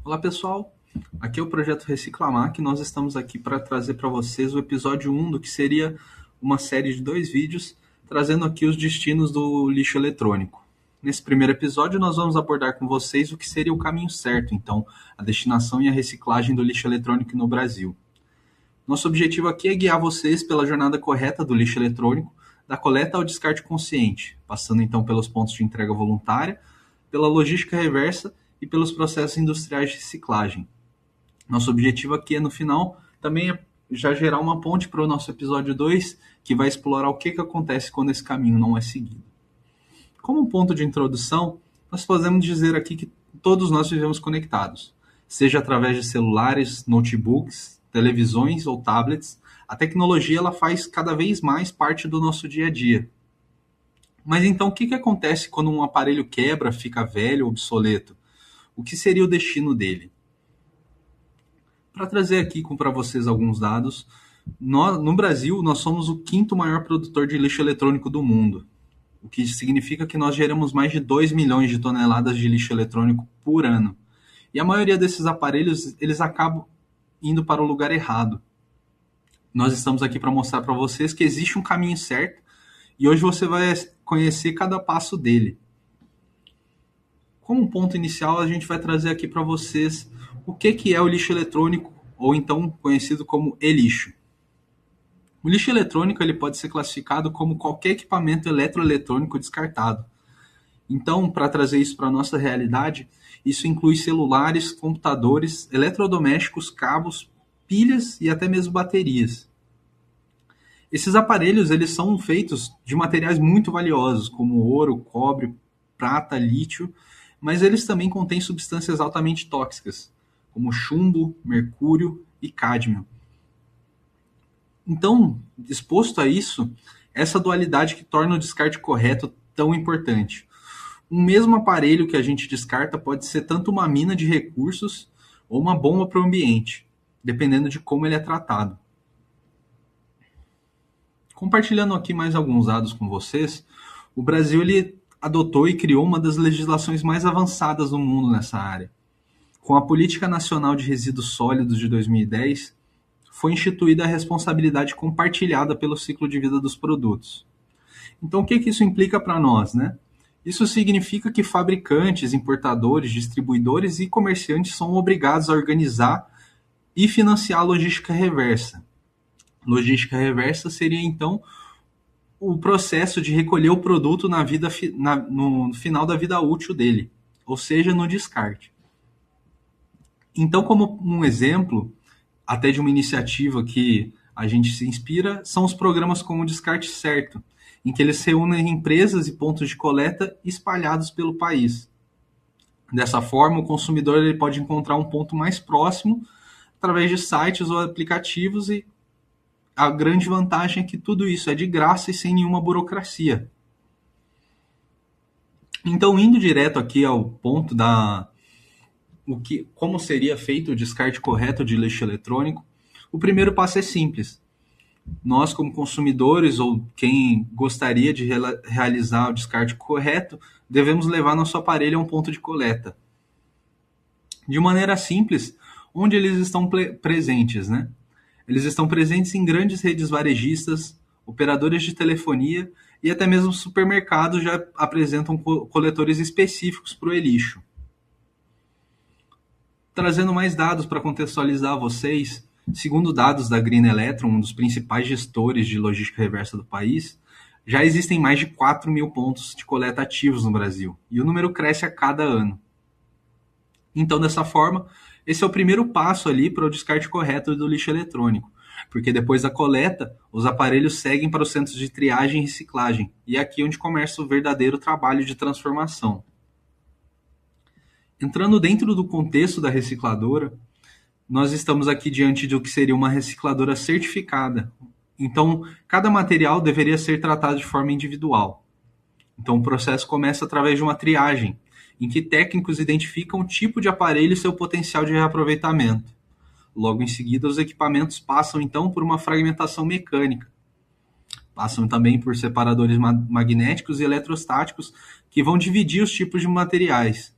Olá pessoal, aqui é o Projeto Reciclamar, que nós estamos aqui para trazer para vocês o episódio 1 do que seria uma série de 2 vídeos, trazendo aqui os destinos do lixo eletrônico. Nesse primeiro episódio nós vamos abordar com vocês o que seria o caminho certo, então, a destinação e a reciclagem do lixo eletrônico no Brasil. Nosso objetivo aqui é guiar vocês pela jornada correta do lixo eletrônico, da coleta ao descarte consciente, passando então pelos pontos de entrega voluntária, pela logística reversa e pelos processos industriais de reciclagem. Nosso objetivo aqui é, no final, também já gerar uma ponte para o nosso episódio 2, que vai explorar o que acontece quando esse caminho não é seguido. Como um ponto de introdução, nós podemos dizer aqui que todos nós vivemos conectados, seja através de celulares, notebooks, televisões ou tablets. A tecnologia ela faz cada vez mais parte do nosso dia a dia. Mas então o que acontece quando um aparelho quebra, fica velho, obsoleto? O que seria o destino dele? Para trazer aqui para vocês alguns dados, no Brasil nós somos o quinto maior produtor de lixo eletrônico do mundo, o que significa que nós geramos mais de 2 milhões de toneladas de lixo eletrônico por ano. E a maioria desses aparelhos eles acabam indo para o lugar errado. Nós estamos aqui para mostrar para vocês que existe um caminho certo e hoje você vai conhecer cada passo dele. Como um ponto inicial, a gente vai trazer aqui para vocês o que é o lixo eletrônico, ou então conhecido como e-lixo. O lixo eletrônico ele pode ser classificado como qualquer equipamento eletroeletrônico descartado. Então, para trazer isso para a nossa realidade, isso inclui celulares, computadores, eletrodomésticos, cabos, pilhas e até mesmo baterias. Esses aparelhos eles são feitos de materiais muito valiosos, como ouro, cobre, prata, lítio, mas eles também contêm substâncias altamente tóxicas, como chumbo, mercúrio e cádmio. Então, exposto a isso, essa dualidade que torna o descarte correto tão importante. Um mesmo aparelho que a gente descarta pode ser tanto uma mina de recursos ou uma bomba para o ambiente, dependendo de como ele é tratado. Compartilhando aqui mais alguns dados com vocês, o Brasil ele adotou e criou uma das legislações mais avançadas do mundo nessa área. Com a Política Nacional de Resíduos Sólidos de 2010, foi instituída a responsabilidade compartilhada pelo ciclo de vida dos produtos. Então, o que isso implica para nós, né? Isso significa que fabricantes, importadores, distribuidores e comerciantes são obrigados a organizar e financiar a logística reversa. Logística reversa seria, então, o processo de recolher o produto no final da vida útil dele, ou seja, no descarte. Então, como um exemplo, até de uma iniciativa que a gente se inspira, são os programas como o Descarte Certo, em que eles reúnem empresas e pontos de coleta espalhados pelo país. Dessa forma, o consumidor ele pode encontrar um ponto mais próximo através de sites ou aplicativos e a grande vantagem é que tudo isso é de graça e sem nenhuma burocracia. Então, indo direto aqui ao ponto como seria feito o descarte correto de lixo eletrônico, o primeiro passo é simples. Nós, como consumidores ou quem gostaria de realizar o descarte correto, devemos levar nosso aparelho a um ponto de coleta. De maneira simples, onde eles estão presentes, né? Eles estão presentes em grandes redes varejistas, operadores de telefonia e até mesmo supermercados já apresentam coletores específicos para o e-lixo. Trazendo mais dados para contextualizar vocês, segundo dados da Green Electron, um dos principais gestores de logística reversa do país, já existem mais de 4 mil pontos de coleta ativos no Brasil, e o número cresce a cada ano. Então, dessa forma, esse é o primeiro passo ali para o descarte correto do lixo eletrônico, porque depois da coleta, os aparelhos seguem para os centros de triagem e reciclagem, e é aqui onde começa o verdadeiro trabalho de transformação. Entrando dentro do contexto da recicladora, nós estamos aqui diante do que seria uma recicladora certificada. Então, cada material deveria ser tratado de forma individual. Então, o processo começa através de uma triagem, em que técnicos identificam o tipo de aparelho e seu potencial de reaproveitamento. Logo em seguida, os equipamentos passam, então, por uma fragmentação mecânica. Passam também por separadores magnéticos e eletrostáticos que vão dividir os tipos de materiais.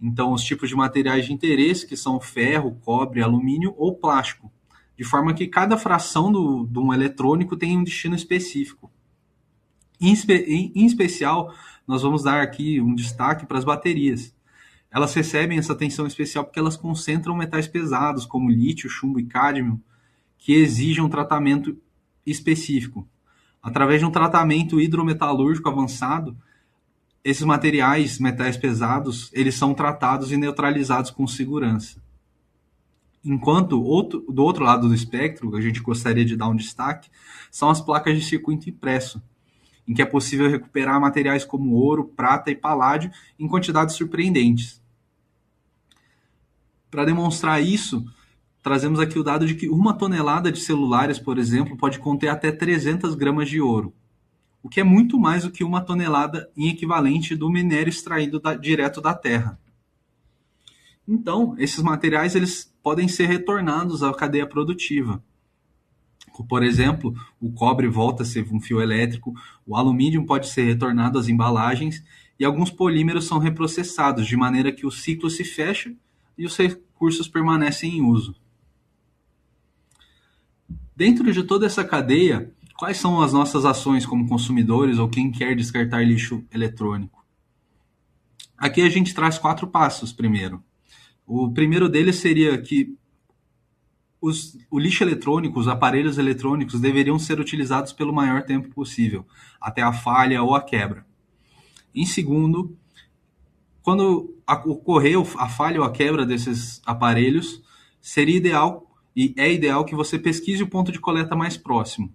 Então, os tipos de materiais de interesse, que são ferro, cobre, alumínio ou plástico, de forma que cada fração de um eletrônico tem um destino específico. Em especial, nós vamos dar aqui um destaque para as baterias. Elas recebem essa atenção especial porque elas concentram metais pesados, como lítio, chumbo e cádmio, que exigem um tratamento específico. Através de um tratamento hidrometalúrgico avançado, esses materiais, metais pesados, eles são tratados e neutralizados com segurança. Enquanto do outro lado do espectro, a gente gostaria de dar um destaque, são as placas de circuito impresso, em que é possível recuperar materiais como ouro, prata e paládio em quantidades surpreendentes. Para demonstrar isso, trazemos aqui o dado de que uma tonelada de celulares, por exemplo, pode conter até 300 gramas de ouro, o que é muito mais do que uma tonelada em equivalente do minério extraído direto da terra. Então, esses materiais eles podem ser retornados à cadeia produtiva. Por exemplo, o cobre volta a ser um fio elétrico, o alumínio pode ser retornado às embalagens e alguns polímeros são reprocessados, de maneira que o ciclo se fecha e os recursos permanecem em uso. Dentro de toda essa cadeia, quais são as nossas ações como consumidores ou quem quer descartar lixo eletrônico? Aqui a gente traz 4 passos primeiro. O primeiro deles seria que o lixo eletrônico, os aparelhos eletrônicos deveriam ser utilizados pelo maior tempo possível, até a falha ou a quebra. Em segundo, quando ocorrer a falha ou a quebra desses aparelhos, seria ideal e é ideal que você pesquise o ponto de coleta mais próximo.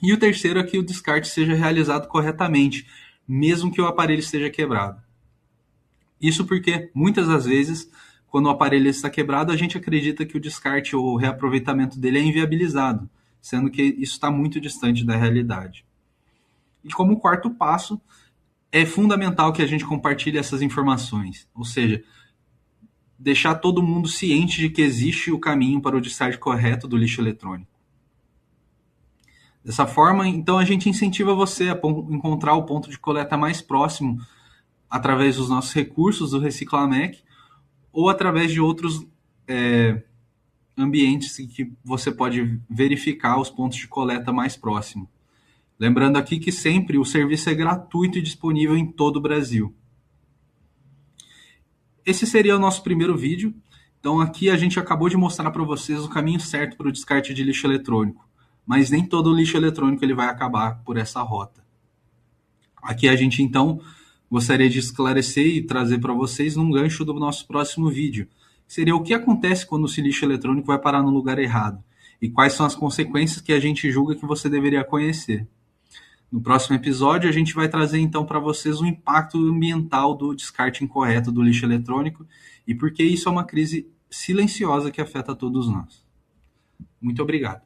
E o terceiro é que o descarte seja realizado corretamente, mesmo que o aparelho esteja quebrado. Isso porque, muitas das vezes, quando o aparelho está quebrado, a gente acredita que o descarte ou o reaproveitamento dele é inviabilizado, sendo que isso está muito distante da realidade. E como quarto passo, é fundamental que a gente compartilhe essas informações, ou seja, deixar todo mundo ciente de que existe o caminho para o descarte correto do lixo eletrônico. Dessa forma, então, a gente incentiva você a encontrar o ponto de coleta mais próximo através dos nossos recursos do Reciclamec ou através de outros ambientes em que você pode verificar os pontos de coleta mais próximos. Lembrando aqui que sempre o serviço é gratuito e disponível em todo o Brasil. Esse seria o nosso primeiro vídeo. Então aqui a gente acabou de mostrar para vocês o caminho certo para o descarte de lixo eletrônico. Mas nem todo o lixo eletrônico ele vai acabar por essa rota. Aqui a gente então gostaria de esclarecer e trazer para vocês num gancho do nosso próximo vídeo. Seria o que acontece quando o lixo eletrônico vai parar no lugar errado e quais são as consequências que a gente julga que você deveria conhecer. No próximo episódio, a gente vai trazer então para vocês o impacto ambiental do descarte incorreto do lixo eletrônico e por que isso é uma crise silenciosa que afeta todos nós. Muito obrigado.